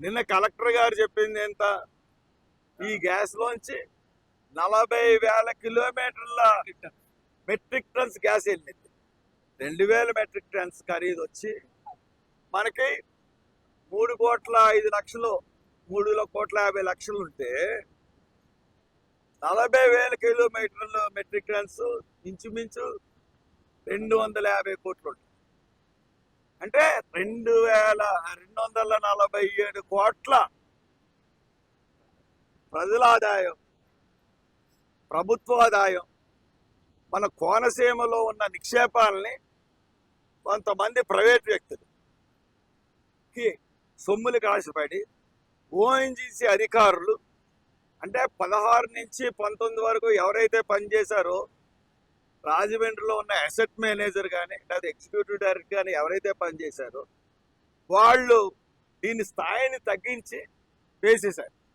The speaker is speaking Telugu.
నిన్న కలెక్టర్ గారు చెప్పింది ఎంత? ఈ గ్యాస్ లోంచి 40,000 కిలోమీటర్ల మెట్రిక్ టన్స్ గ్యాస్ వెళ్ళింది. 2,000 మెట్రిక్ టన్స్ ఖరీదు వచ్చి మనకి 3,05,00,000 3,50,00,000 ఉంటే 40,000 కిలోమీటర్ల మెట్రిక్ టన్స్ ఇంచుమించు 250 కోట్లు ఉంటాయి. అంటే 2,247 కోట్ల ప్రజల ఆదాయం, ప్రభుత్వ ఆదాయం మన కోనసీమలో ఉన్న నిక్షేపాలని కొంతమంది ప్రైవేట్ వ్యక్తులకి సొమ్ములకు ఆశపడి ఓఎన్జీసీ అధికారులు అంటే 16 నుంచి 19 వరకు ఎవరైతే పనిచేశారో రాజమండ్రిలో ఉన్న అసెట్ మేనేజర్ కానీ లేదా ఎగ్జిక్యూటివ్ డైరెక్టర్ కానీ ఎవరైతే పనిచేశారో వాళ్ళు దీని స్థాయిని తగ్గించి వేసేశారు.